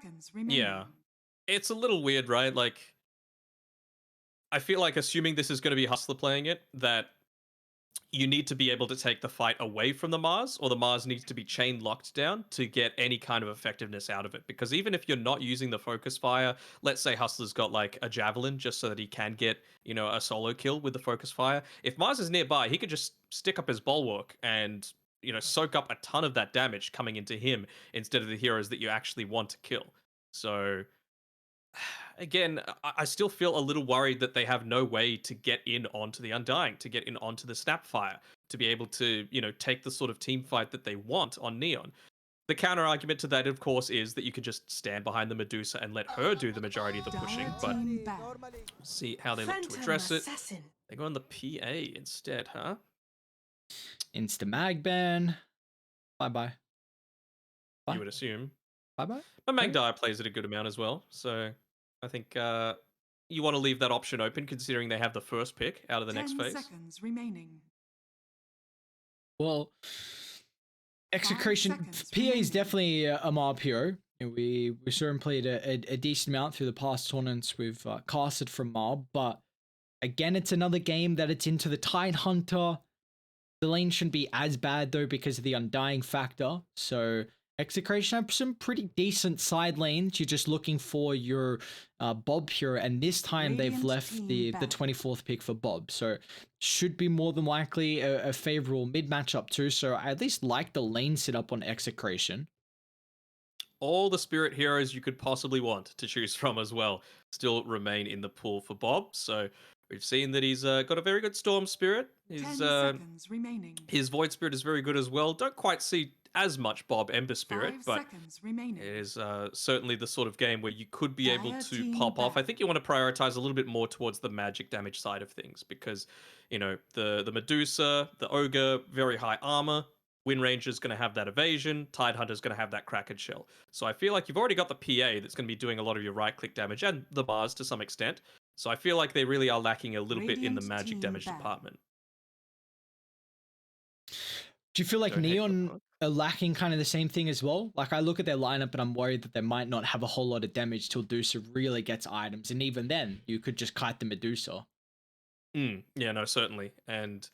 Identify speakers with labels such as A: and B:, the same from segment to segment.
A: seconds remaining.
B: Yeah. It's a little weird, right? Like, I feel like assuming this is going to be Hustler playing it, that you need to be able to take the fight away from the Mars, or the Mars needs to be chain locked down to get any kind of effectiveness out of it. Because even if you're not using the focus fire, let's say Hustler's got like a javelin just so that he can get, a solo kill with the focus fire. If Mars is nearby, he could just stick up his bulwark and, soak up a ton of that damage coming into him instead of the heroes that you actually want to kill. So again, I still feel a little worried that they have no way to get in onto the Undying, to get in onto the Snapfire, to be able to, take the sort of team fight that they want on Neon. The counter argument to that, of course, is that you could just stand behind the Medusa and let her do the majority of the pushing, but we'll see how they look to address it. They go on the PA instead, huh?
C: Insta mag ban. Bye-bye.
B: You would assume.
C: Bye-bye.
B: But Magdire plays it a good amount as well, so I think you want to leave that option open, considering they have the first pick out of the next phase.
A: 10 seconds remaining.
C: Well, Execration PA is definitely a mob hero. We saw him played a decent amount through the past tournaments. We've casted from mob, but again, it's another game that it's into the Tidehunter. The lane shouldn't be as bad though because of the Undying factor. So Execration have some pretty decent side lanes. You're just looking for your Bob hero, and this time they've left the 24th pick for Bob. So should be more than likely a favorable mid matchup too. So I at least like the lane setup on Execration.
B: All the spirit heroes you could possibly want to choose from as well still remain in the pool for Bob. So we've seen that he's got a very good Storm Spirit.
A: 10 seconds remaining.
B: His Void Spirit is very good as well. Don't quite see as much Bob Ember Spirit,
A: 5
B: but
A: seconds remaining.
B: it is certainly the sort of game where you could be able to pop off. I think you want to prioritize a little bit more towards the magic damage side of things because, the Medusa, the Ogre, very high armor. Wind Ranger's going to have that evasion. Tidehunter's going to have that Kraken Shell. So I feel like you've already got the PA that's going to be doing a lot of your right-click damage and the Mars to some extent. So I feel like they really are lacking a little bit in the magic damage department.
C: Do you feel like Neon are lacking kind of the same thing as well? Like I look at their lineup and I'm worried that they might not have a whole lot of damage till Medusa really gets items. And even then, you could just kite the Medusa.
B: Yeah, no, certainly. And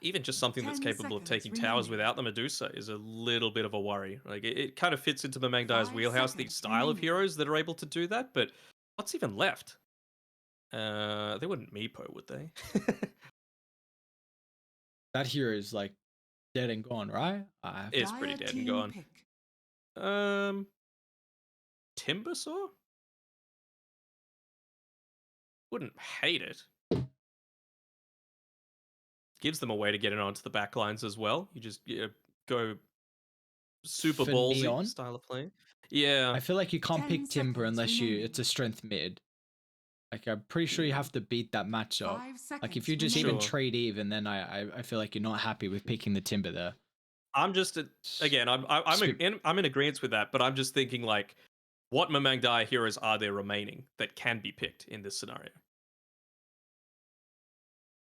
B: even just something that's capable of taking towers without the Medusa is a little bit of a worry. Like it kind of fits into the Mangdai's wheelhouse, the style of heroes that are able to do that, but what's even left? They wouldn't Meepo, would they?
C: That hero is like dead and gone, right?
B: It's pretty dead and gone. Timbersaw? Wouldn't hate it. Gives them a way to get it onto the back lines as well. You just go super ballsy style of play. Yeah.
C: I feel like you can't pick Timber unless it's a strength mid. Like I'm pretty sure you have to beat that matchup. Like if you just even trade even, then I feel like you're not happy with picking the Timber there.
B: I'm just again, I'm in agreement with that, but I'm just thinking like, what Mamangdai heroes are there remaining that can be picked in this scenario?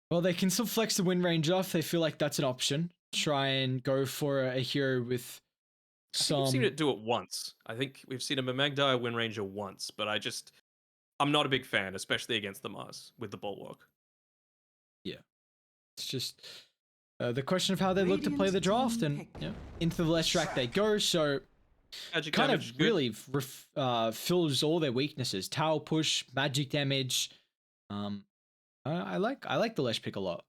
C: Well, they can still flex the Wind Range off. They feel like that's an option. Try and go for a hero with some.
B: We've seen it do it once. I think we've seen a Mamangdai Wind Ranger once, but I'm not a big fan, especially against the Mars with the Bulwark.
C: Yeah, it's just the question of how they look to play the draft, and into the left track they go. So
B: magic
C: kind
B: damage,
C: of really fills all their weaknesses. Tower push, magic damage. I like the Lesh pick a lot.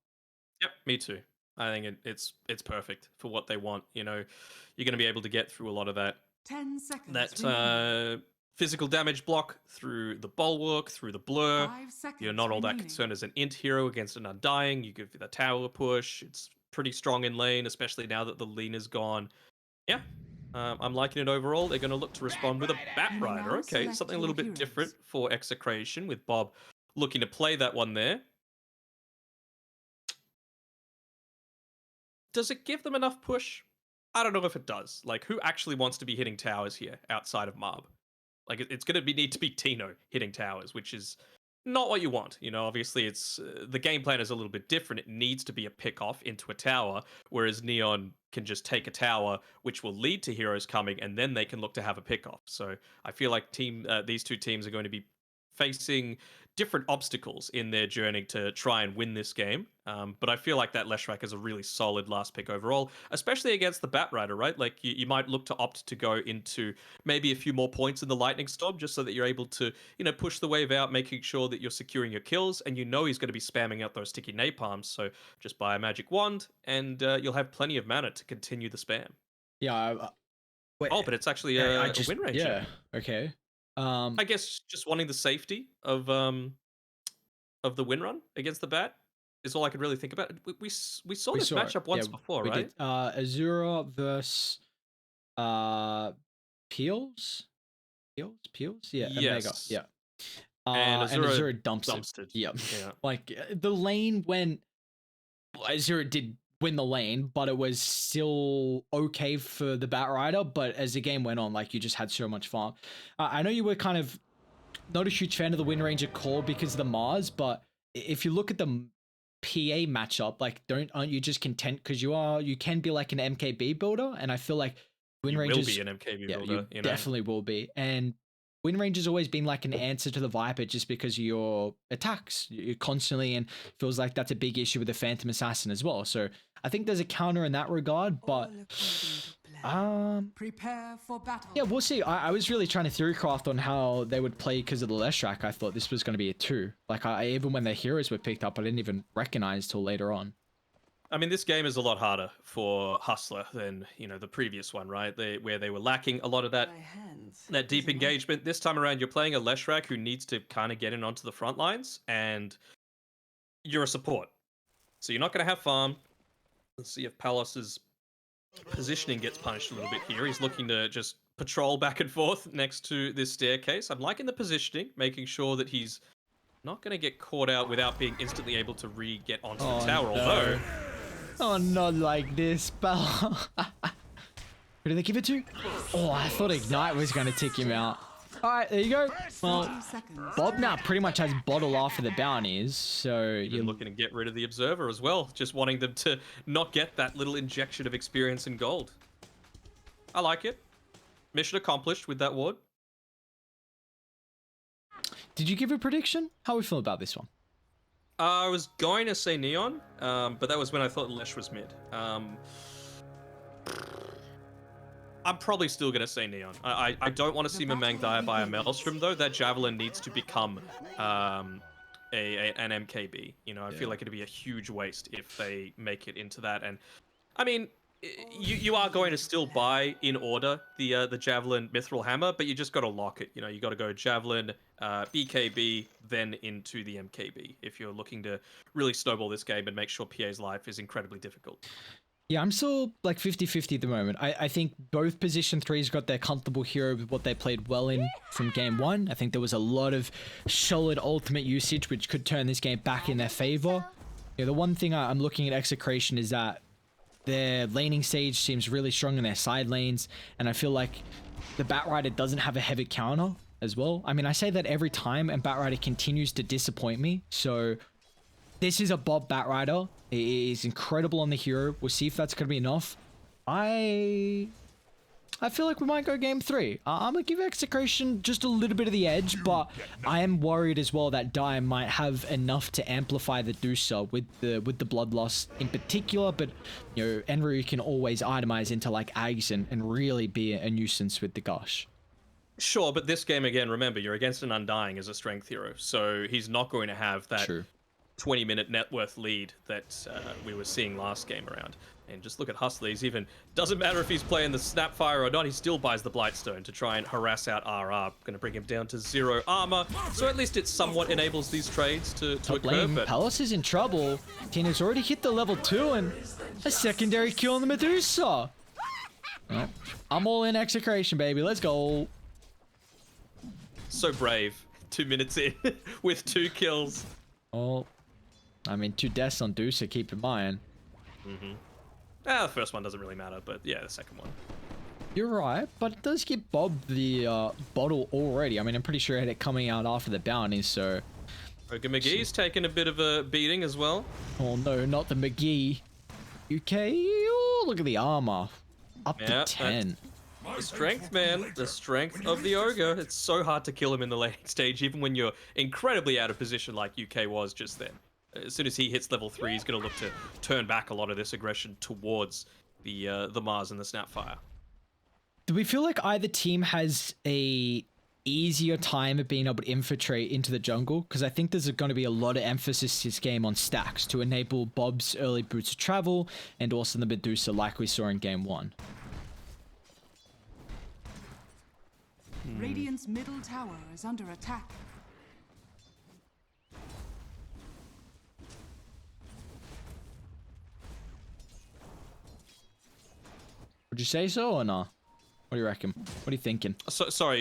B: Yep, me too. I think it's perfect for what they want. You're going to be able to get through a lot of that.
A: 10 seconds.
B: That physical damage block through the Bulwark, through the Blur.
A: 5 seconds
B: You're not all that concerned as an int hero against an Undying. You give the tower push. It's pretty strong in lane, especially now that the lean is gone. Yeah, I'm liking it overall. They're going to look to respond with a Bat Rider. Okay, something a little bit different for Execration with Bob looking to play that one there. Does it give them enough push? I don't know if it does. Like, who actually wants to be hitting towers here outside of Marb? Like, it's going to need to be Tino hitting towers, which is not what you want. You know, obviously, it's the game plan is a little bit different. It needs to be a pick off into a tower, whereas Neon can just take a tower, which will lead to heroes coming, and then they can look to have a pick off. So I feel like these two teams are going to be facing different obstacles in their journey to try and win this game. But I feel like that Leshrac is a really solid last pick overall, especially against the Batrider, right? Like you might look to opt to go into maybe a few more points in the Lightning Storm just so that you're able to, push the wave out, making sure that you're securing your kills, and he's going to be spamming out those sticky napalms. So just buy a magic wand, and you'll have plenty of mana to continue the spam.
C: Yeah. Wait,
B: but it's actually
C: a
B: win range.
C: Yeah. Okay.
B: I guess just wanting the safety of the win run against the Bat is all I could really think about. We saw this matchup once before, right?
C: Did. Azura versus Peels. Yeah,
B: yes.
C: Omega. Yeah.
B: And
C: Azura dumped.
B: Yeah.
C: Like the lane when Azura did win the lane, but it was still okay for the Batrider. But as the game went on, like you just had so much farm. I know you were kind of not a huge fan of the Wind Ranger core because of the Mars, but if you look at the PA matchup, like aren't you just content because you can be like an MKB builder, and I feel like Wind Rangers
B: will be an MKB builder.
C: You definitely will be, and Wind Ranger's always been like an answer to the Viper just because of your attacks. You constantly, and feels like that's a big issue with the Phantom Assassin as well. So I think there's a counter in that regard, but
A: prepare for battle.
C: yeah, we'll see. I was really trying to theorycraft on how they would play because of the Leshrac. I thought this was going to be a 2. Like even when the heroes were picked up, I didn't even recognize till later on.
B: I mean, this game is a lot harder for Hustler than, the previous one, right? Where they were lacking a lot of that deep engagement. This time around, you're playing a Leshrac who needs to kind of get in onto the front lines, and you're a support. So you're not going to have farm. Let's see if Palos's positioning gets punished a little bit here. He's looking to just patrol back and forth next to this staircase. I'm liking the positioning, making sure that he's not going to get caught out without being instantly able to get onto the tower, although...
C: Oh, not like this, Bella. Who did they give it to? Oh, I thought Ignite was going to take him out. All right, there you go. Well, Bob now pretty much has bottle after the bounties, so
B: you're looking to get rid of the Observer as well, just wanting them to not get that little injection of experience and gold. I like it. Mission accomplished with that ward.
C: Did you give a prediction? How are we feeling about this one?
B: I was going to say Neon, but that was when I thought Lesh was mid. I'm probably still going to say Neon. I don't want to see Mamang die by a Maelstrom, though. That Javelin needs to become an MKB. I feel like it'd be a huge waste if they make it into that. And, I mean, you are going to still buy in order the Javelin Mithril Hammer, but you just got to lock it. You got to go Javelin, BKB, then into the MKB if you're looking to really snowball this game and make sure PA's life is incredibly difficult.
C: Yeah, I'm still like 50-50 at the moment. I think both position 3s got their comfortable hero with what they played well in from game 1. I think there was a lot of solid ultimate usage which could turn this game back in their favor. The one thing I'm looking at Execration is that their laning stage seems really strong in their side lanes, and I feel like the Batrider doesn't have a heavy counter as well. I mean, I say that every time, and Batrider continues to disappoint me. So this is a Bob Batrider. He's incredible on the hero. We'll see if that's going to be enough. I feel like we might go game 3. I'm going to give Execration just a little bit of the edge, but I am worried as well that Dime might have enough to amplify the Doosa with the blood loss in particular, but Enru can always itemize into like Ags and really be a nuisance with the Gush.
B: Sure, but this game again, remember, you're against an Undying as a strength hero, so he's not going to have that 20-minute net worth lead that we were seeing last game around. And just look at Hustler. He's even, doesn't matter if he's playing the Snapfire or not, he still buys the Blightstone to try and harass out RR. Going to bring him down to 0 armor. So at least it somewhat enables these trades to occur. But
C: Palace is in trouble. Tina's already hit the level 2 and a secondary kill on the Medusa. Well, I'm all in Execration, baby. Let's go.
B: So brave. 2 minutes in with 2 kills.
C: Oh, I mean, 2 deaths on Doosa, keep in mind.
B: The first one doesn't really matter, but yeah, the second one.
C: You're right, but it does give Bob the bottle already. I mean, I'm pretty sure I had it coming out after the bounty, so
B: Ogre McGee's taking a bit of a beating as well.
C: Oh no, not the McGee. UK. Oh, look at the armor. Up
B: Yeah,
C: to 10.
B: The strength, man. The strength of the Ogre. It's so hard to kill him in the laning stage, even when you're incredibly out of position like UK was just then. As soon as he hits level 3, he's going to look to turn back a lot of this aggression towards the Mars and the Snapfire.
C: Do we feel like either team has a easier time of being able to infiltrate into the jungle? Because I think there's going to be a lot of emphasis this game on stacks to enable Bob's early boots of travel and also the Medusa like we saw in game 1.
A: Radiant's middle tower is under attack.
C: Would you say so or not? What do you reckon? What are you thinking?
B: Sorry,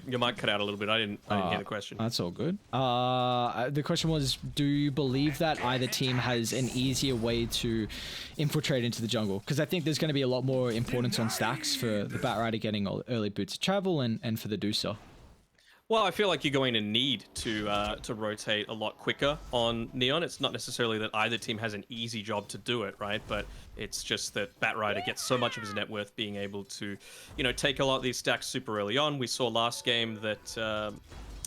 B: your mic cut out a little bit. I didn't hear the question.
C: That's all good. The question was, do you believe that either team has an easier way to infiltrate into the jungle? Because I think there's going to be a lot more importance on stacks for the Batrider getting early boots of travel and for the Deucer.
B: Well, I feel like you're going to need to rotate a lot quicker on Neon. It's not necessarily that either team has an easy job to do it, right? But it's just that Batrider gets so much of his net worth being able to, take a lot of these stacks super early on. We saw last game that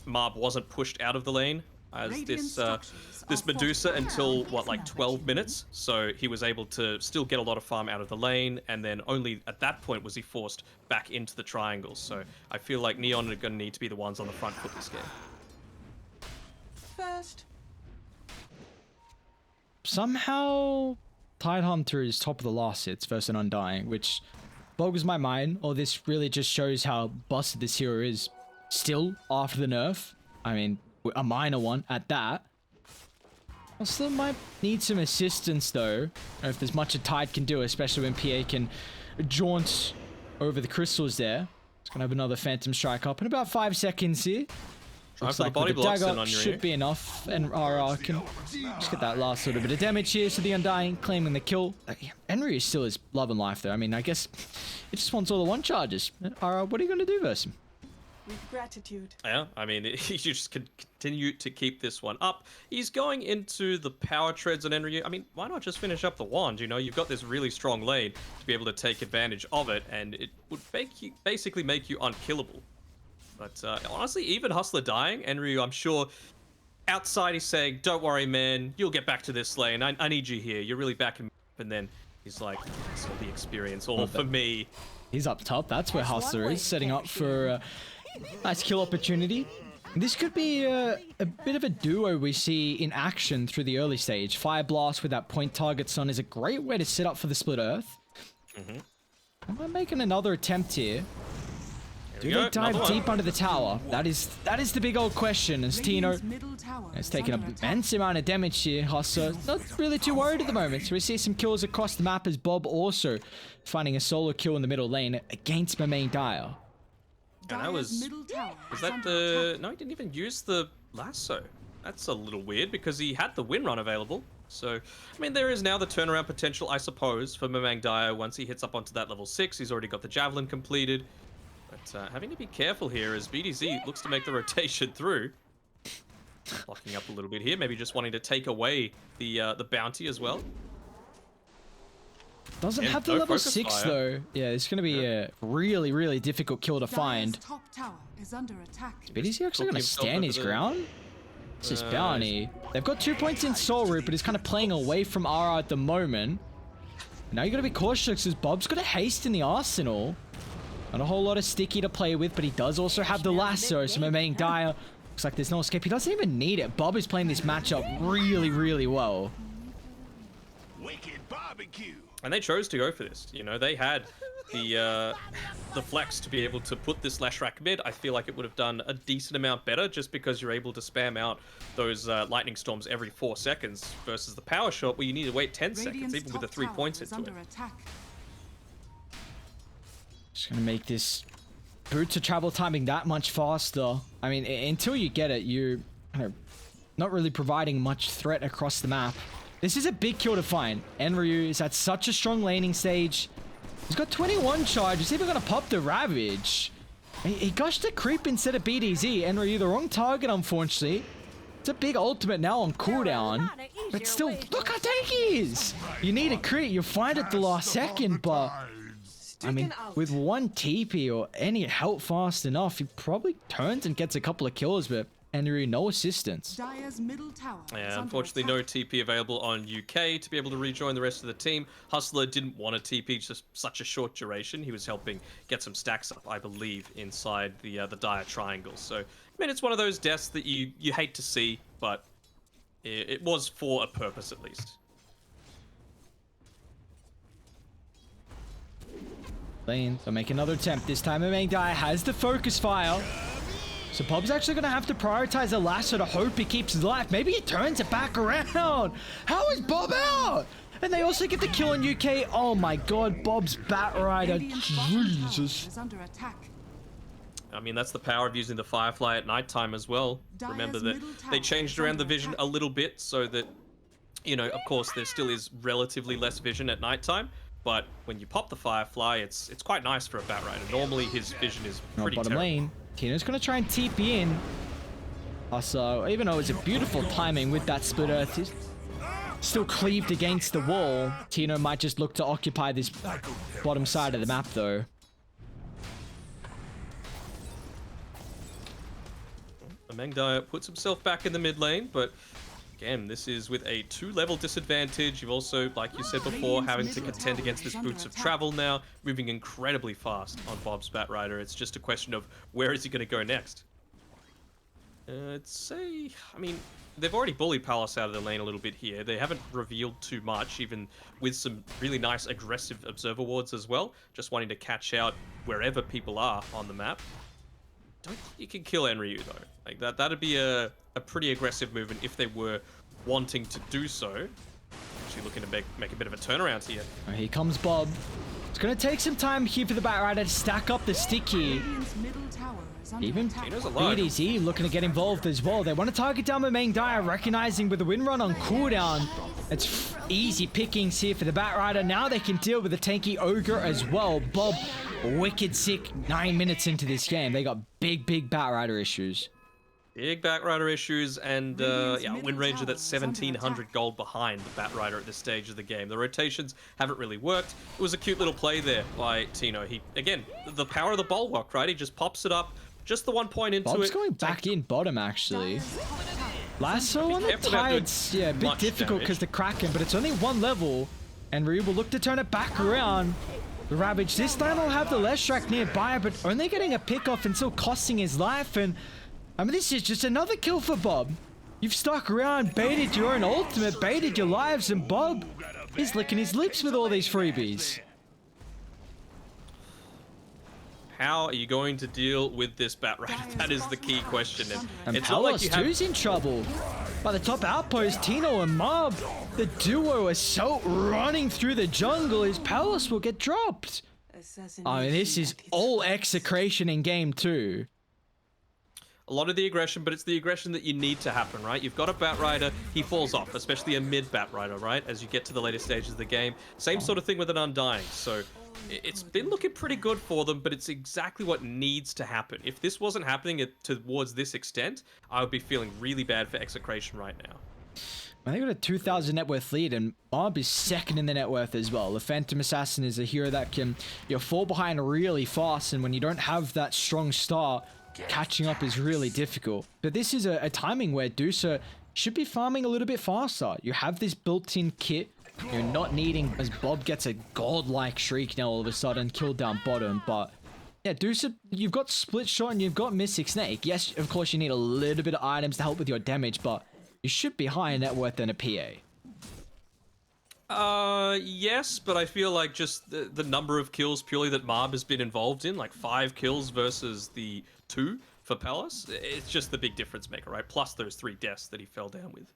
B: Marb wasn't pushed out of the lane as this Medusa until, like 12 minutes. So he was able to still get a lot of farm out of the lane, and then only at that point was he forced back into the triangles. So I feel like Neon are going to need to be the ones on the front foot this game.
A: First.
C: Somehow, Tidehunter is top of the last hits versus an Undying, which boggles my mind, or this really just shows how busted this hero is still after the nerf. I mean, a minor one at that. I still might need some assistance though. I don't know if there's much a Tide can do, especially when PA can jaunt over the crystals there. It's gonna have another Phantom Strike up in about 5 seconds here. Looks like
B: the body
C: with the
B: blocks
C: dagger should be enough, and RR can just get that last little bit of damage here. So the Undying claiming the kill. Enryu still is love and life though. I mean, I guess it just wants all the one charges. RR, what are you gonna do versus him?
A: With gratitude.
B: Yeah, I mean, you just continue to keep this one up. He's going into the power treads on Enryu. I mean, why not just finish up the wand? You've got this really strong lane to be able to take advantage of it, and it would basically make you unkillable. But honestly, even Hustler dying, Enryu, I'm sure, outside he's saying, don't worry, man, you'll get back to this lane. I need you here. You're really backing me up. And then he's like, it's all the experience, all for me.
C: He's up top. That's where Hustler is, setting up for nice kill opportunity. This could be a bit of a duo we see in action through the early stage. Fire Blast with that point target stun is a great way to set up for the split earth. Am I making another attempt here? Do they dive deep under the tower? That is the big old question, as Tino has taken an immense amount of damage here. Hustler not really too worried at the moment. So we see some kills across the map as Bob also finding a solo kill in the middle lane against my main Dire.
B: And that was that the... No, he didn't even use the lasso. That's a little weird because he had the win run available. So, I mean, there is now the turnaround potential, I suppose, for Mamang Dire once he hits up onto that level 6. He's already got the Javelin completed. But having to be careful here as BDZ looks to make the rotation through. Blocking up a little bit here, maybe just wanting to take away the bounty as well.
C: Doesn't have the level 6 though. Yeah, it's going to be a really, really difficult kill to find.
A: Top tower is under attack.
C: Is he actually going to stand his ground? It's his bounty. They've got 2 points in Soul Root, but he's kind of playing away from RR at the moment. Now you got to be cautious because Bob's got a haste in the arsenal. Not a whole lot of sticky to play with, but he does also have the lasso. So Mamang Dire looks like there's no escape. He doesn't even need it. Bob is playing this matchup really, really well.
D: Wicked barbecue.
B: And they chose to go for this. They had the flex to be able to put this Lashrak mid. I feel like it would have done a decent amount better just because you're able to spam out those lightning storms every 4 seconds versus the power shot where you need to wait 10 seconds even with the 3 points into it.
C: Just gonna make this boot to travel timing that much faster. I mean, until you get it, you're kind of not really providing much threat across the map. This is a big kill to find. Enryu is at such a strong laning stage. He's got 21 charge. He's even gonna pop the Ravage. He gushed a creep instead of BDZ. Enryu, the wrong target, unfortunately. It's a big ultimate now on cooldown. But still, look how tanky he is. You need a crit. You'll find it the last second, but I mean, with one TP or any help fast enough, he probably turns and gets a couple of kills, but Henry, no assistance.
A: Dire's middle tower is
B: Yeah,
A: under
B: unfortunately, no
A: attack.
B: TP available on UK to be able to rejoin the rest of the team. Hustler didn't want a TP just such a short duration. He was helping get some stacks up, I believe, inside the Dire triangle. So, I mean, it's one of those deaths that you hate to see, but it was for a purpose at least.
C: Lane, so make another attempt. This time, Mangdai has the focus fire. So Bob's actually going to have to prioritize the lasso to hope he keeps his life. Maybe he turns it back around. How is Bob out? And they also get the kill on UK. Oh my god, Bob's Bat Rider.
A: Radiant's bottom tower
C: Jesus.
A: is under attack.
B: I mean, that's the power of using the Firefly at nighttime as well.
A: Dire's
B: Remember that
A: middle tower
B: they changed
A: is
B: around the
A: under
B: vision
A: attack.
B: a little bit so that, you know, of course, there still is relatively less vision at nighttime. But when you pop the Firefly, it's quite nice for a Bat Rider. Normally, his vision is
C: No,
B: pretty
C: bottom
B: terrible.
C: lane. Tino's going to try and TP in. Also, even though it's a beautiful timing with that split earth, he's still cleaved against the wall. Tino might just look to occupy this bottom side of the map, though.
B: Mengdaya puts himself back in the mid lane, but again, this is with a 2-level disadvantage. You've also, like you said before, having to contend against this Boots of Travel now, moving incredibly fast on Bob's Bat Rider. It's just a question of where is he going to go next? I'd say, I mean, they've already bullied Palace out of the lane a little bit here. They haven't revealed too much, even with some really nice aggressive observer wards as well, just wanting to catch out wherever people are on the map. Don't think you can kill Enryu though. Like that'd be a pretty aggressive movement if they were wanting to do so. Actually looking to make a bit of a turnaround here.
C: Here comes Bob. It's going to take some time here for the Bat Rider to stack up the sticky.
A: Radiant's middle tower is under
C: Even
A: attack.
B: Tino's alive.
C: BDZ looking to get involved as well. They want to target down the main Dyer, recognizing with the win run on cooldown, it's easy pickings here for the Bat Rider. Now they can deal with the tanky Ogre as well. Bob, wicked sick 9 minutes into this game. They got big Bat Rider issues.
B: Big Bat Rider issues, and
A: Radiant's
B: yeah,
A: middle
B: win range
A: tower
B: that's
A: is under
B: 1700
A: attack.
B: gold behind the Bat Rider at this stage of the game. The rotations haven't really worked. It was a cute little play there by Tino. He, again, the power of the bulwark, right? He just pops it up, just the 1 point into
C: Bob's
B: it.
C: going back in bottom, actually.
A: Dire's top tower is
C: Lasso on the
B: careful about doing
C: tides. Yeah, a bit
B: much
C: difficult because
B: damage.
C: the Kraken, but it's only 1 level. And Ryu will look to turn it back around. The Ravage this time will have the Leshrac nearby, but only getting a pick off and still costing his life. And I mean, this is just another kill for Bob. You've stuck around, baited your own ultimate, baited your lives, and Bob is licking his lips with all these freebies.
B: How are you going to deal with this Bat Rider? That is the key question.
C: And
B: it's not like
C: Palos
B: you have...
C: too's in trouble. By the top outpost, Tino and Mob, the duo assault running through the jungle as Palos will get dropped. I mean, this is all execration in game 2.
B: A lot of the aggression, but it's the aggression that you need to happen, right? You've got a Bat Rider, he falls off, especially a mid Bat Rider, right? As you get to the later stages of the game. Same sort of thing with an Undying. So it's been looking pretty good for them, but it's exactly what needs to happen. If this wasn't happening towards this extent, I would be feeling really bad for Execration right now.
C: They got a 2,000 net worth lead, and Mob is second in the net worth as well. The Phantom Assassin is a hero that can fall behind really fast, and when you don't have that strong start, catching up is really difficult. But this is a timing where Dusa should be farming a little bit faster. You have this built-in kit. You're not needing, as Bob gets a godlike shriek now all of a sudden, killed down bottom. But yeah, Dusa, you've got split shot and you've got Mystic Snake. Yes, of course you need a little bit of items to help with your damage, but you should be higher net worth than a PA.
B: Yes, but I feel like just the number of kills purely that Marb has been involved in, like 5 kills versus the 2 for Palace, it's just the big difference maker, right? Plus those 3 deaths that he fell down with.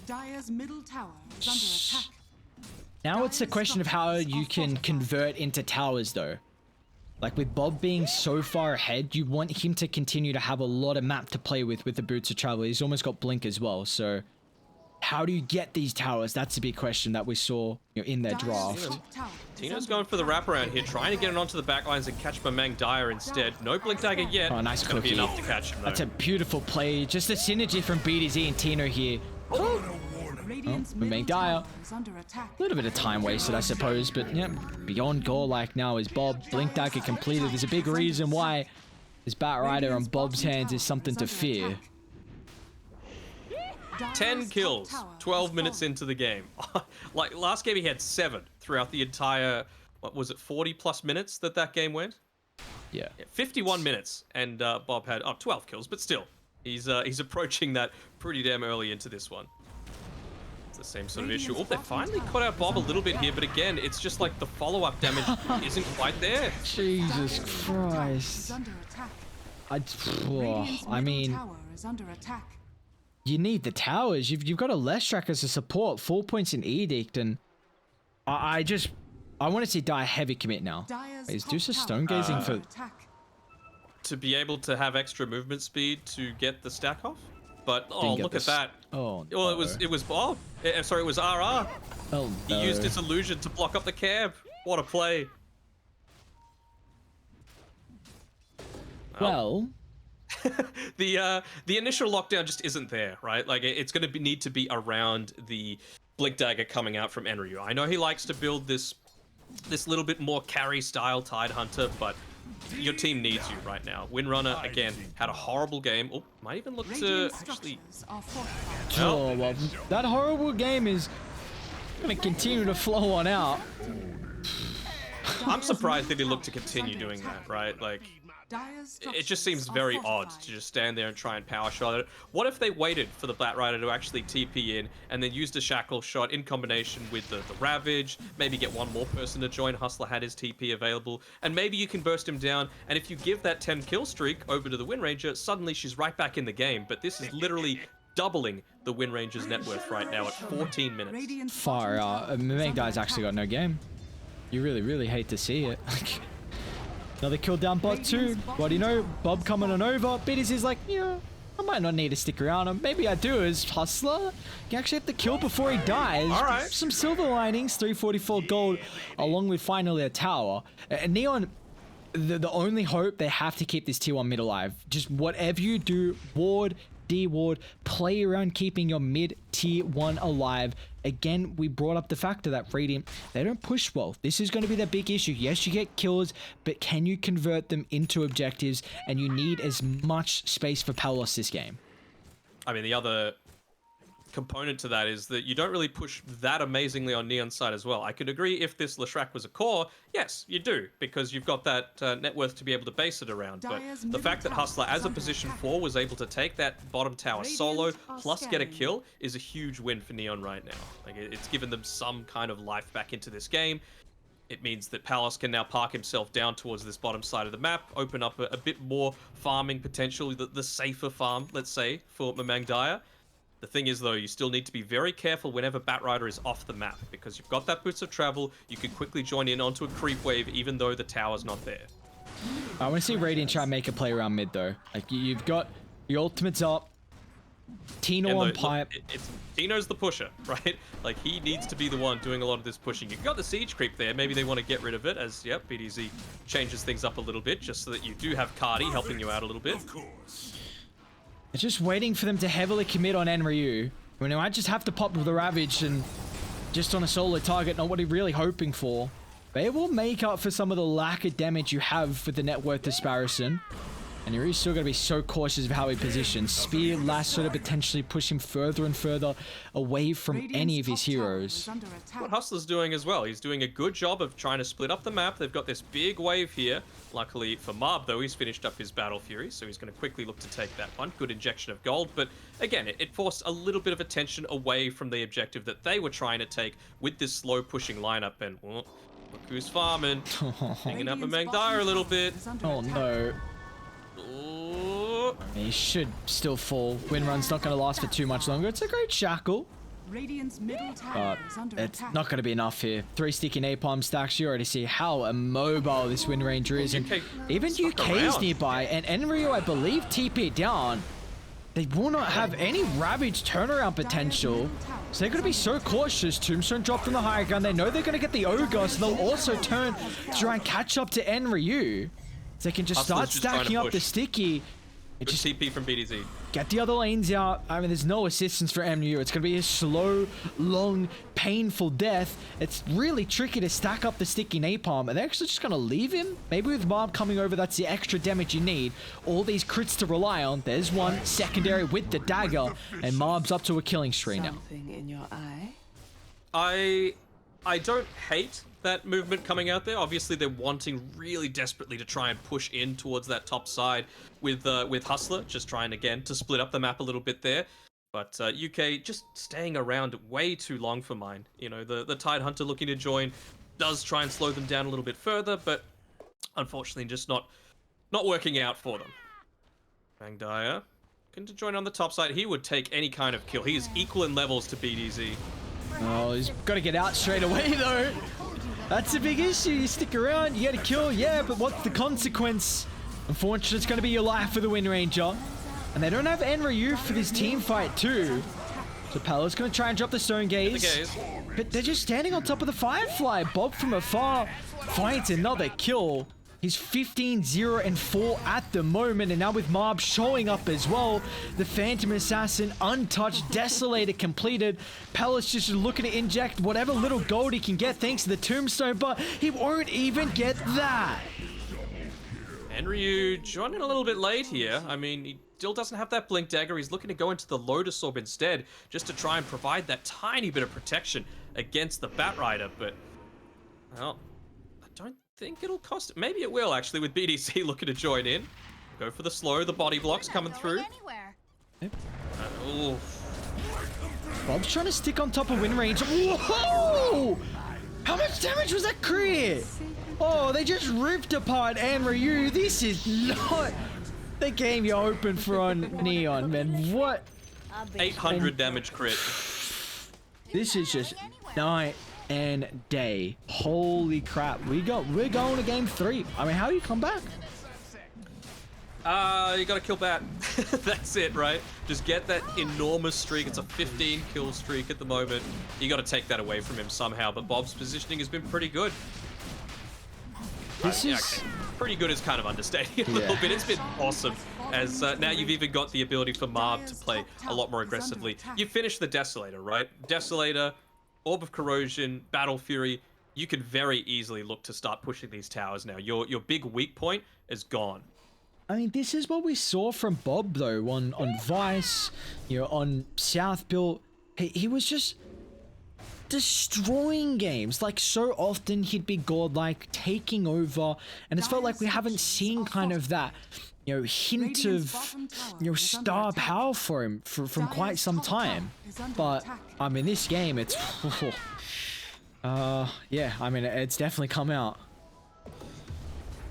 A: Dire's middle tower is under attack.
C: Now it's a question of how you can convert into towers though. Like with Bob being so far ahead, you want him to continue to have a lot of map to play with the Boots of Travel. He's almost got Blink as well, so how do you get these towers? That's a big question that we saw in their
A: Dire's
C: draft.
A: top tower is
B: Tino's
A: under
B: going for the
A: attack.
B: wraparound here, trying to get it onto the backlines and catch Mamang Dyer instead. No blink dagger yet.
C: Oh, nice
B: Gonna be
C: cookie.
B: enough to catch him though.
C: That's a beautiful play. Just the synergy from BDZ and Tino here.
A: Radiant's
C: we make
A: middle
C: Dire.
A: tower is under attack.
C: A little bit of time wasted, I suppose, but yeah, beyond goal like now is Bob. Blink dagger completed. There's a big reason why this Bat Rider on Bob's hands is something to fear.
B: 10 kills, 12 minutes into the game. Like last game he had 7 throughout the entire, what was it, 40 plus minutes that game went?
C: Yeah.
B: 51 minutes, and Bob had 12 kills, but still, he's approaching that pretty damn early into this one. It's the same sort of issue. Oh, they finally caught out Bob a little bit here, but again, it's just like the follow-up damage isn't quite there.
C: Jesus
A: Is
C: Christ.
A: under attack.
C: I mean,
A: Tower is under attack.
C: you need the towers. You've got a Leshrac as a support, 4 points in Edict, and I want to see Die heavy commit now.
A: Dire's
C: Is
A: top
C: Deuce
A: tower
C: stone gazing
A: is
C: for?
A: under attack.
B: To be able to have extra movement speed to get the stack off. But oh,
C: Didn't get
B: look
C: this.
B: at that.
C: Oh,
B: Well, it was Bob. Sorry, it was RR.
C: Oh,
B: He
C: no.
B: used his illusion to block up the cab. What a play.
C: Well,
B: The initial lockdown just isn't there, right? Like it's going to need to be around the blink dagger coming out from Enryu. I know he likes to build this little bit more carry style Tide Hunter, but your team needs you right now. Windrunner again had a horrible game. Oh, might even look to
A: Radiant
B: actually.
A: structures are fortified.
C: oh well, that horrible game is gonna continue to flow on out.
B: I'm surprised that he looked to continue doing that, right? Like.
A: Dire's
B: It just
A: structures
B: seems
A: are
B: very odd
A: fortified.
B: to just stand there and try and power shot it. What if they waited for the Bat Rider to actually TP in and then used a shackle shot in combination with the Ravage, maybe get one more person to join? Hustler had his TP available, and maybe you can burst him down, and if you give that 10 kill streak over to the Wind Ranger, suddenly she's right back in the game. But this is literally doubling the Wind Ranger's net worth right now at 14 minutes.
A: Radiant's
C: Far
A: bottom
C: out.
A: tower is
C: Mamang
A: under
C: Die's actually got
A: attack.
C: no game. You really hate to see it. Another kill down bot too. What do you know? Bob coming on over. Bitters is like, yeah, I might not need to stick around. And maybe I do as Hustler. You actually have to kill before he dies.
B: All right.
C: Some silver linings, 344 gold, along with finally a tower. And Neon, the only hope, they have to keep this tier 1 mid alive. Just whatever you do, ward, D-ward, play around keeping your mid tier 1 alive. Again, we brought up the factor that Radiant, they don't push well. This is going to be the big issue. Yes, you get kills, but can you convert them into objectives? And you need as much space for Palos this game.
B: I mean, the other component to that is that you don't really push that amazingly on Neon's side as well. I could agree if this Leshrac was a core, yes, you do, because you've got that net worth to be able to base it around. But
A: Dire's
B: the
A: middle
B: fact that
A: tower
B: Hustler, as
A: is
B: a
A: under
B: position
A: attack.
B: 4, was able to take that bottom tower solo,
A: Radiant are
B: plus get a
A: scanning.
B: kill, is a huge win for Neon right now. Like, it's given them some kind of life back into this game. It means that Palos can now park himself down towards this bottom side of the map, open up a bit more farming potential, the safer farm, let's say, for Mamang Dyer. The thing is, though, you still need to be very careful whenever Bat Rider is off the map, because you've got that boots of travel, you can quickly join in onto a creep wave even though the tower's not there.
C: I want to see Radiant try and make a play around mid though. Like you've got your ultimates up. Tino
B: And
C: on
B: look,
C: pipe.
B: it's Tino's the pusher, right? Like, he needs to be the one doing a lot of this pushing. You've got the siege creep there. Maybe they want to get rid of it as, yep, BDZ changes things up a little bit just so that you do have Cardi helping you out a little bit.
D: Of course.
C: It's just waiting for them to heavily commit on Enryu. When they might just have to pop with the Ravage and just on a solo target, not what they're really hoping for. They will make up for some of the lack of damage you have with the net worth disparison. And you're still going to be so cautious of how he positions. Spear, lasso to potentially push him further and further away from
A: Radiant's
C: any of his
A: top tower
C: heroes.
A: is under attack.
B: What Hustler's doing as well. He's doing a good job of trying to split up the map. They've got this big wave here. Luckily for Marb, though, he's finished up his Battle Fury, so he's going to quickly look to take that one. Good injection of gold, but again, it forced a little bit of attention away from the objective that they were trying to take with this slow pushing lineup. And well, look who's farming. Hanging up with
A: Radiant's
B: Mang Dyer a little
A: bottom
B: bit.
A: tower is under
C: Oh
A: attack.
C: no.
B: Oh,
C: He should still fall. Wind run's not going to last for too much longer. It's a great shackle.
A: Radiant's middle tower
C: But
A: is under
C: it's
A: attack.
C: not going to be enough here. 3 sticky napalm stacks. You already see how immobile this Wind Ranger is. And
B: UK
C: even
B: stuck
C: UK's
B: around.
C: nearby. And Enryu, I believe, TP down. they will not have any Ravage turnaround potential. So they're going to be so cautious. Tombstone dropped from the high ground. They know they're going to get the Ogre, so they'll also turn to try and catch up to Enryu. So they can just start stacking up the sticky.
B: Good TP from BDZ.
C: Get the other lanes out. I mean, there's no assistance for MU. It's going to be a slow, long, painful death. It's really tricky to stack up the sticky napalm. And they're actually just going to leave him. Maybe with Mob coming over, that's the extra damage you need. All these crits to rely on. There's one secondary with the dagger. And Mob's up to a killing streak now.
E: Something in your eye?
B: I don't hate that movement coming out there. Obviously, they're wanting really desperately to try and push in towards that top side with Hustler, just trying again to split up the map a little bit there. But UK just staying around way too long for mine. You know, the Tide Hunter looking to join does try and slow them down a little bit further, but unfortunately just not working out for them. Bangdaya looking to join on the top side. He would take any kind of kill. He is equal in levels to BDZ.
C: Oh, he's got to get out straight away, though. That's a big issue. You stick around, you get a kill, yeah, but what's the consequence? Unfortunately, it's going to be your life for the Wind Ranger. And they don't have Enryu for this team fight, too. So Pala's going to try and drop the Stone Gaze. But they're just standing on top of the Firefly. Bob from afar finds another kill. He's 15-0-4 at the moment, and now with Marb showing up as well. The Phantom Assassin untouched, Desolator completed. Palace just looking to inject whatever little gold he can get thanks to the Tombstone, but he won't even get that.
B: Enryu joining a little bit late here. I mean, he still doesn't have that Blink Dagger. He's looking to go into the Lotus Orb instead, just to try and provide that tiny bit of protection against the Batrider, but, well, I don't think it'll cost. Maybe it will, actually, with BDC looking to join in. Go for the slow, the body blocks coming through. Oh.
C: Bob's trying to stick on top of Wind Ranger. Whoa! How much damage was that crit? Oh, they just ripped apart Enryu. This is not the game you're hoping for on Neon, man. What?
B: 800 damage crit.
C: This is just night and day. Holy crap. We're going to game 3. I mean, how do you come back?
B: You gotta kill Bat. That's it, right? Just get that enormous streak. It's a 15 kill streak at the moment. You gotta take that away from him somehow, but Bob's positioning has been pretty good.
C: This is...
B: Okay. Pretty good is kind of understating a little bit. It's been awesome, as now you've even got the ability for Marb to play a lot more aggressively. You finish the Desolator, right? Desolator, Orb of Corrosion, Battle Fury. You can very easily look to start pushing these towers now. Your big weak point is gone.
C: I mean, this is what we saw from Bob, though, on Vice, you know, on South Build. He was just destroying games. Like, so often he'd be godlike, taking over, and it's felt like we haven't seen kind of that, you know, hint of, you know, star power for him from quite some time. But, I mean, this game, it's... yeah, I mean, it's definitely come out.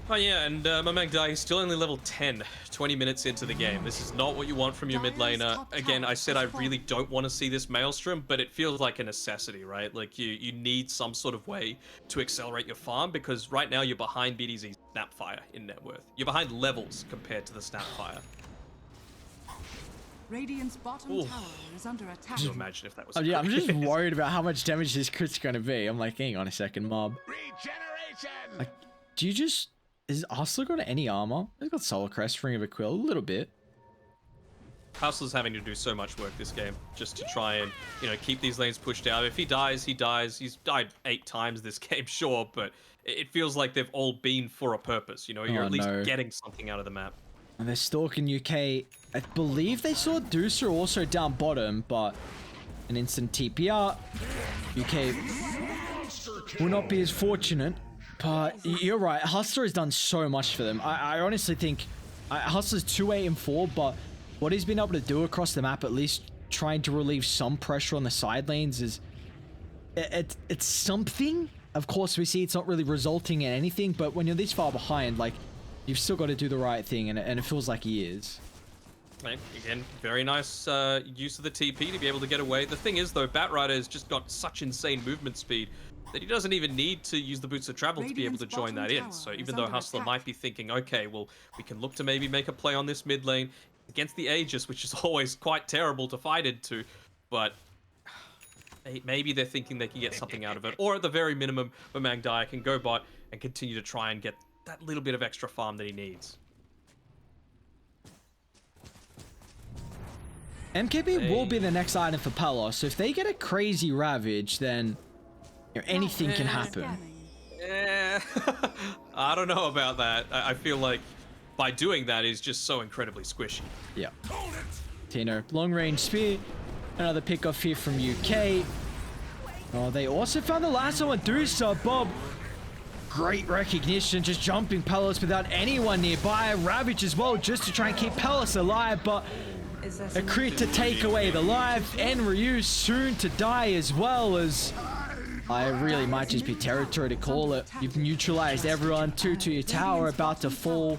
B: Oh yeah, and Mamangdai is still only level 10, 20 minutes into the game. This is not what you want from your mid laner. Again, I said I really don't want to see this Maelstrom, but it feels like a necessity, right? Like, you need some sort of way to accelerate your farm, because right now you're behind BDZ's Snapfire in net worth. You're behind levels compared to the Snapfire.
A: Radiant's bottom tower is under attack.
B: Can you imagine if that was
C: Yeah, I'm just worried about how much damage this crit's going to be. I'm like, hang on a second, Mob.
D: Regeneration!
C: Like, do you just... Is Hustler got any armor? He's got Solar Crest, Ring of a Quill, a little bit.
B: Hustler's having to do so much work this game just to try and, you know, keep these lanes pushed out. If he dies, he dies. He's died 8 times this game, sure, but it feels like they've all been for a purpose. You know, you're at least getting something out of the map.
C: And they're stalking UK. I believe they saw Deucer also down bottom, but an instant TPR. UK will not be as fortunate. But you're right, Hustler has done so much for them. I honestly think Hustler's 2-8-4, but what he's been able to do across the map, at least trying to relieve some pressure on the side lanes, is it's something. Of course, we see it's not really resulting in anything, but when you're this far behind, like, you've still got to do the right thing, and it feels like he is.
B: Again, very nice use of the TP to be able to get away. The thing is, though, Batrider has just got such insane movement speed that he doesn't even need to use the Boots of Travel to be able to join that in. So even though Hustler might be thinking, okay, well, we can look to maybe make a play on this mid lane against the Aegis, which is always quite terrible to fight into, but maybe they're thinking they can get something out of it. Or at the very minimum, Mamangdaya can go bot and continue to try and get that little bit of extra farm that he needs.
C: MKB will be the next item for Palos, so if they get a crazy Ravage, then anything can happen.
B: I don't know about that. I feel like by doing that is just so incredibly squishy.
C: Yeah. Tino, long range spear. Another pick off here from UK. Oh, they also found the last one, Dusa. Bob. Great recognition, just jumping Palos without anyone nearby. Ravage as well, just to try and keep Palos alive, but a crit to take away the life. And Ryu soon to die as well, as I really might just be territory to call it. You've neutralized everyone. 2 to your tower, about to fall.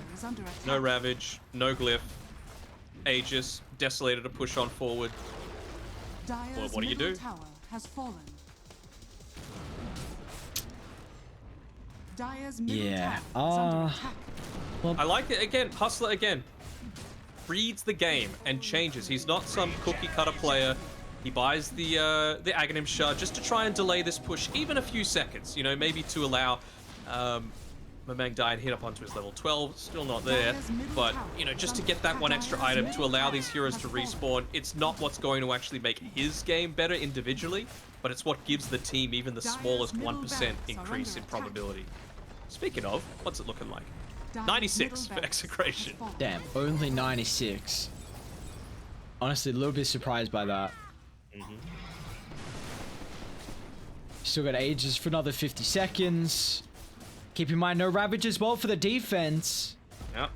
B: No Ravage, no Glyph. Aegis, Desolator to push on forward. Well, what do you do?
C: Yeah.
B: Well, I like it again. Hustler again reads the game and changes. He's not some cookie cutter player. He buys the Aghanim Shard just to try and delay this push even a few seconds. You know, maybe to allow Mamangdaya to hit up onto his level 12. Still not there, but you know, just to get that one extra item to allow these heroes to respawn. It's not what's going to actually make his game better individually, but it's what gives the team even the smallest 1% increase in probability. Speaking of, what's it looking like? 96 for Execration.
C: Damn, only 96. Honestly, a little bit surprised by that. Still got Aegis for another 50 seconds. Keep in mind, no Ravage as well for the defense.
B: Yep.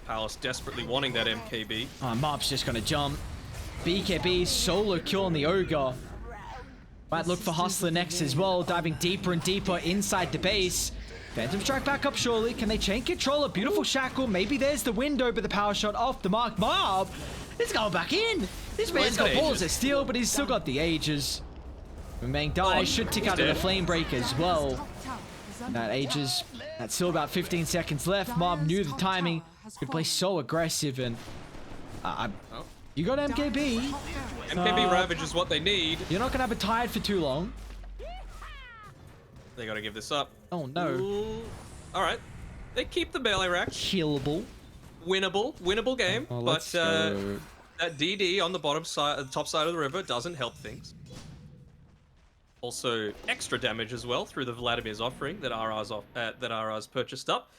B: Palace desperately wanting that MKB.
C: Oh, Mob's just gonna jump. BKB solo kill on the Ogre. Might look for Hustler next as well, diving deeper and deeper inside the base. Phantom Strike back up surely. Can they chain control? A beautiful shackle. Maybe there's the window, but the power shot off the mark. Mob is going back in. This man's got balls of steel, but he's still got the Aegis. Mamangdaya should tick out of the Flame Break as well. That Aegis, that's still about 15 seconds left. Mob knew the timing. Could play so aggressive, and you got MKB.
B: MKB Ravage is what they need.
C: You're not gonna have it tied for too long.
B: They gotta give this up.
C: Oh no.
B: Ooh. All right, they keep the melee rack.
C: Killable.
B: Winnable game,
C: Oh,
B: but
C: go.
B: that DD on the bottom side, the top side of the river doesn't help things. Also, extra damage as well through the Vladimir's offering that RR's purchased up.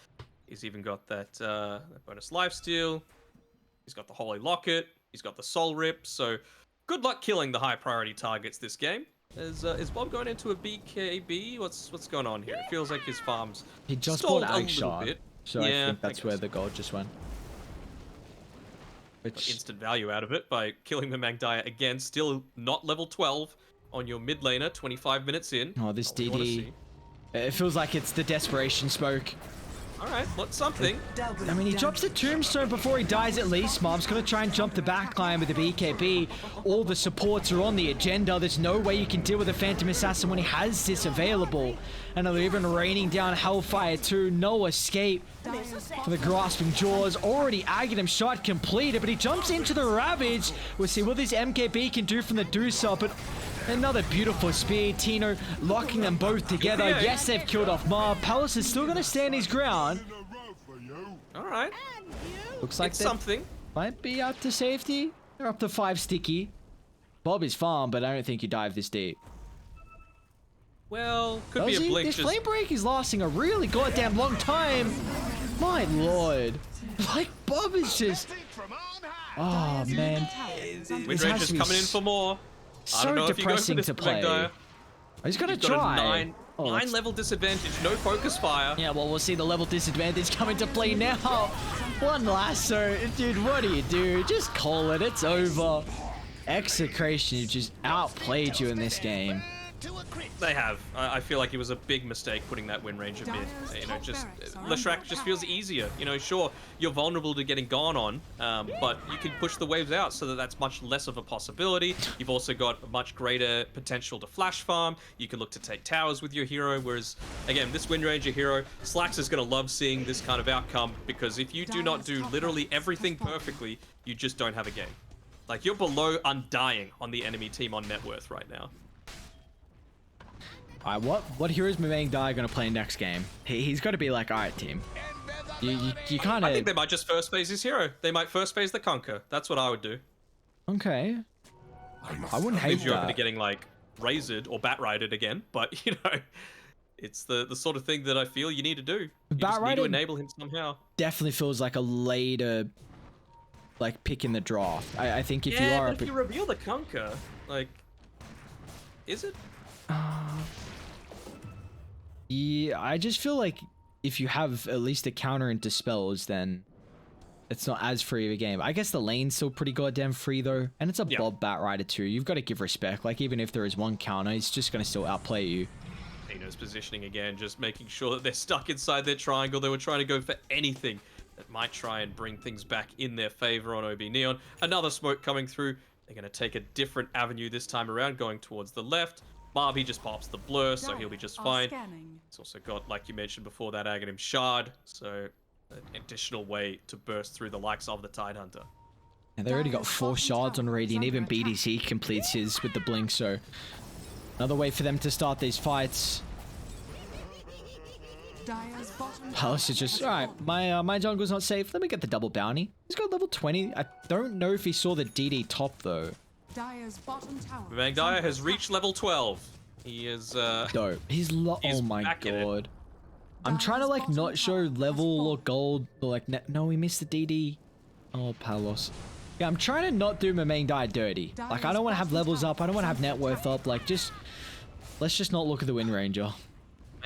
B: He's even got that bonus lifesteal. He's got the Holy Locket. He's got the Soul Rip. So, good luck killing the high priority targets this game. Is Bob going into a BKB? What's going on here? It feels like his farm's
C: He just
B: stalled
C: bought
B: a little
C: Shard,
B: bit.
C: so
B: Yeah,
C: I think that's
B: I
C: where
B: guess.
C: the gold just went. Which
B: Instant value out of it by killing the Mamangdaya again. Still not level 12 on your mid laner. 25 minutes in.
C: oh, this
B: Not what we wanna
C: DD.
B: see.
C: It feels like it's the desperation smoke.
B: All right, what's something?
C: I mean, he drops the tombstone before he dies at least. Mob's gonna try and jump the backline with the BKB. All the supports are on the agenda. There's no way you can deal with a Phantom Assassin when he has this available. And they're even raining down Hellfire too. No escape for the Grasping Jaws. Already Aghanim shot completed, but he jumps into the Ravage. We'll see what this MKB can do from the Dusa, but another beautiful spear. Tino locking them both together.
B: Yeah.
C: Yes, they've killed off Mob. Palace is still gonna stand his ground.
B: All right,
C: Looks like
B: it's
C: they
B: something.
C: might be up to safety. They're up to 5 sticky. Bob is farm, but I don't think you dive this deep.
B: Well, could
C: Does
B: be a
C: he?
B: blink.
C: This
B: Just
C: flame break is lasting a really goddamn long time. My lord. Like, Bob is just... Oh, man.
B: Midrange
C: has
B: is
C: to be
B: coming in for more. I don't
C: So
B: know if you go for
C: depressing
B: this
C: to play.
B: Mamangdaya.
C: He's gonna
B: He's got
C: try.
B: a 9
C: that's-
B: level disadvantage. No focus fire.
C: Yeah, well, we'll see the level disadvantage come into play now. One lasso. Dude, what do you do? Just call it. It's over. Execration just outplayed you in this game.
D: to a crit.
B: They have. I feel like it was a big mistake putting that Wind Ranger mid.
A: Dire's
B: You know,
A: top
B: just
A: barracks are
B: Leshrac
A: under
B: just feels easier. You know, sure, you're vulnerable to getting gone on, but you can push the waves out so that that's much less of a possibility. You've also got a much greater potential to flash farm. You can look to take towers with your hero, whereas, again, this Wind Ranger hero, Slacks is going to love seeing this kind of outcome, because if you do not do literally everything perfectly, you just don't have a game. Like, you're below Undying on the enemy team on net worth right now.
C: Alright, what hero is Mamang Dai gonna play next game? He's got to be like, alright, team. You kind
B: I think they
C: of.
B: might just first phase his hero. They might first phase the Conquer. That's what I would do.
C: Okay. I wouldn't hate
B: Leaves you open to
C: that.
B: getting, like, Razored or Bat-Righted again, but, you know, it's the sort of thing that I feel you need to do. You just need to
C: Bat-Righted
B: enable him somehow.
C: definitely feels like a later, like, pick in the draft. I think if you
B: Yeah,
C: are
B: but if you reveal the Conquer, like, is it?
C: Yeah, I just feel like if you have at least a counter into spells, then it's not as free of a game. I guess the lane's still pretty goddamn free though, and it's a Bob Batrider too. You've got to give respect. Like, even if there is one counter, he's just gonna still outplay you.
B: Tino's positioning again, just making sure that they're stuck inside their triangle. They were trying to go for anything that might try and bring things back in their favor on OB.Neon. Another smoke coming through. They're going to take a different avenue this time around, going towards the left. Barbie just pops the blur, so he'll be just fine. He's also got, like you mentioned before, that Aghanim Shard, so an additional way to burst through the likes of the Tidehunter.
C: And they already got 4 shards on Radiant. Even BDC completes his with the blink, so another way for them to start these fights. Palace is just, alright, my jungle's not safe. Let me get the double bounty. He's got level 20. I don't know if he saw the DD top though.
B: Mamang Dai has reached level 12. He is,
C: Dope.
B: he's
C: oh my
B: back in it.
C: god. I'm trying to, like, not show level or gold, or like, no, we missed the DD. Oh, Palos. Yeah, I'm trying to not do Mamang Dai dirty. Like, I don't want to have levels up. I don't want to have net worth up. Like, let's just not look at the Wind Ranger.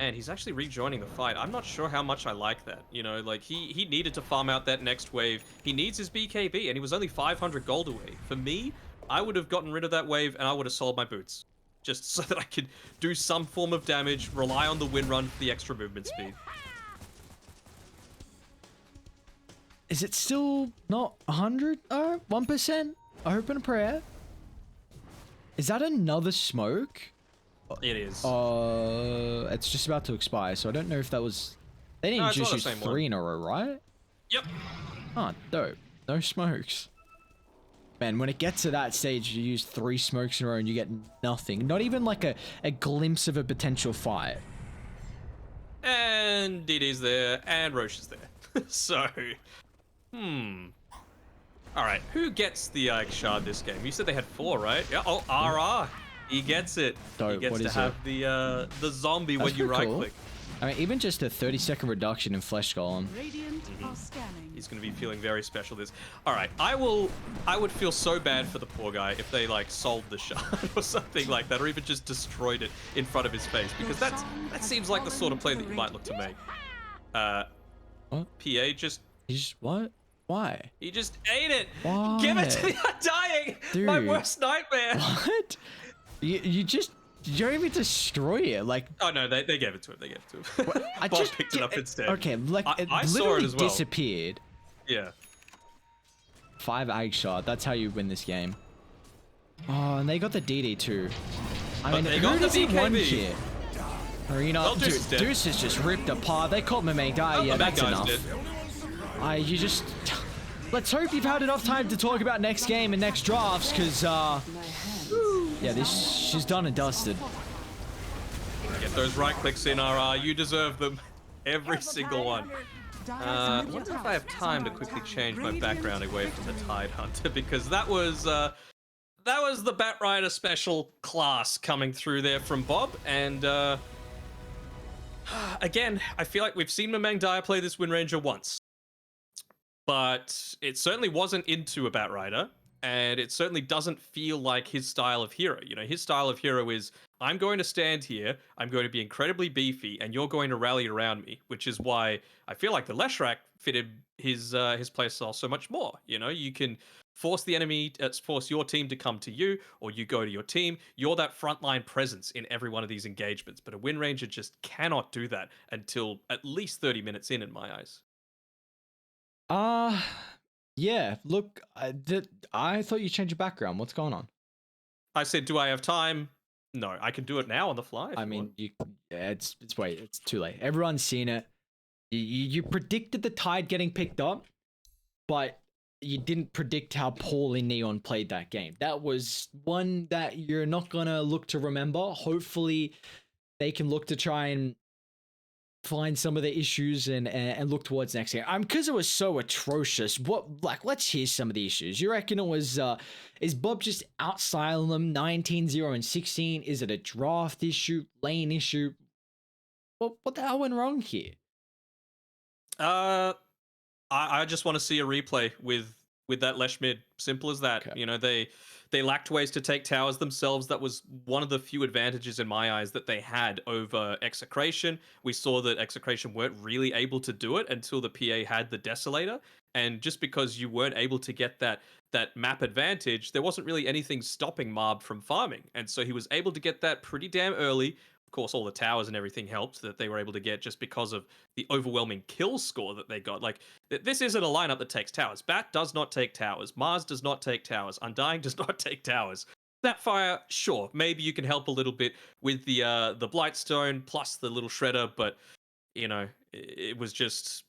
B: Man, he's actually rejoining the fight. I'm not sure how much I like that. You know, like, he needed to farm out that next wave. He needs his BKB, and he was only 500 gold away. For me, I would have gotten rid of that wave, and I would have sold my boots. Just so that I could do some form of damage, rely on the wind run for the extra movement speed.
C: Is it still not 100? 1%? I hope and a prayer. Is that another smoke?
B: It is.
C: It's just about to expire, so I don't know if that was... They didn't just use 3 in a row, right?
B: Yep.
C: Oh, dope. No smokes. Man, when it gets to that stage, you use 3 smokes in a row and you get nothing. Not even like a glimpse of a potential fight.
B: And DD's there, and Roche is there. So, Alright, who gets the Shard this game? You said they had 4, right? Yeah. Oh, RR. He gets it.
C: Dope.
B: He gets
C: What
B: to
C: is
B: have the zombie when you right click.
C: I mean, even just a 30-second reduction in Flesh Golem.
B: He's going to be feeling very special this. Alright, I would feel so bad for the poor guy if they, like, sold the shard or something like that, or even just destroyed it in front of his face, because that seems like the sort of play that you might look to make.
C: What?
B: PA just...
C: What? Why?
B: He just ate it!
C: Why?
B: Give it to the Undying!
C: Dude.
B: My worst nightmare!
C: What? You don't even destroy it, like...
B: Oh no, they gave it to him, they gave it to him.
C: I
B: Bob
C: just
B: picked it up instead.
C: Okay, like, it
B: I saw
C: literally
B: it as well.
C: disappeared.
B: Yeah.
C: 5 Ag Shard, that's how you win this game. Oh, and they got the DD too. I mean,
B: they
C: who
B: got the
C: does he one
B: BKB.
C: here? Or, you know,
B: Well, Deuce is dead.
C: Deuce is just ripped apart. They caught Mamang Dai, yeah,
B: that
C: that's
B: guy's
C: enough.
B: dead.
C: You just... Let's hope you've had enough time to talk about next game and next drafts, because, yeah, she's done and dusted.
B: Get those right clicks in, RR. You deserve them. Every single one. I wonder if I have time to quickly change my background away from the Tidehunter, because that was the Batrider special class coming through there from Bob, and again, I feel like we've seen Mamang Dai play this Wind Ranger once, but it certainly wasn't into a Batrider, and it certainly doesn't feel like his style of hero. You know, his style of hero is, I'm going to stand here, I'm going to be incredibly beefy, and you're going to rally around me, which is why I feel like the Leshrac fitted his playstyle so much more. You know, you can force the enemy, force your team to come to you, or you go to your team. You're that frontline presence in every one of these engagements. But a Wind Ranger just cannot do that until at least 30 minutes in my eyes.
C: Yeah. Look, I thought you changed your background. What's going on?
B: I said, do I have time? No, I can do it now on the fly. If
C: I
B: you
C: mean,
B: want.
C: it's too late. Everyone's seen it. You predicted the Tide getting picked up, but you didn't predict how poorly Neon played that game. That was one that you're not gonna look to remember. Hopefully, they can look to try and find some of the issues and look towards next game. Because it was so atrocious. Let's hear some of the issues. You reckon it was is Bob just outstyling them 19-0 and 16? Is it a draft issue, lane issue? What the hell went wrong here?
B: I just want to see a replay with that Lesh mid. Simple as that.
C: Okay.
B: You know, they lacked ways to take towers themselves. That was one of the few advantages in my eyes that they had over Execration. We saw that Execration weren't really able to do it until the PA had the Desolator. And just because you weren't able to get that map advantage, there wasn't really anything stopping Marb from farming. And so he was able to get that pretty damn early. Of course, all the towers and everything helped that they were able to get just because of the overwhelming kill score that they got. Like, this isn't a lineup that takes towers. Bat does not take towers. Mars does not take towers. Undying does not take towers. Snapfire, sure, maybe you can help a little bit with the Blightstone plus the little shredder, but you know, it was just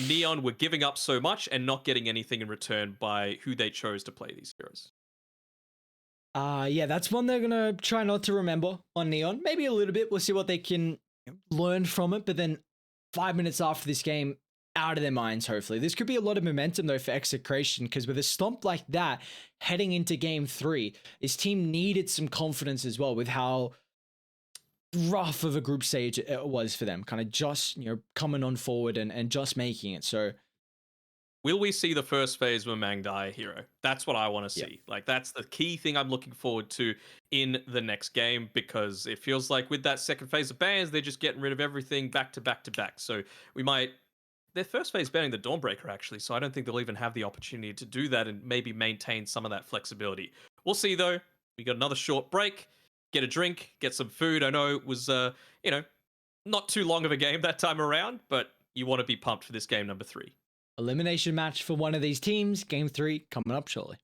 B: Neon were giving up so much and not getting anything in return by who they chose to play these heroes.
C: Yeah, that's one they're gonna try not to remember on Neon. Maybe a little bit. We'll see what they can learn from it. But then 5 minutes after this game, out of their minds, hopefully. This could be a lot of momentum, though, for Execration, because with a stomp like that, heading into game 3, his team needed some confidence as well with how rough of a group stage it was for them. Kind of just, coming on forward and just making it. So
B: will we see the first phase of a Mangdai hero? That's what I want to see.
C: Yep.
B: Like, that's the key thing I'm looking forward to in the next game, because it feels like with that second phase of bans, they're just getting rid of everything back to back to back. So we might... Their first phase banning the Dawnbreaker, actually, so I don't think they'll even have the opportunity to do that and maybe maintain some of that flexibility. We'll see, though. We got another short break. Get a drink, get some food. I know it was, not too long of a game that time around, but you want to be pumped for this game number 3.
C: elimination match for one of these teams. Game 3 coming up shortly.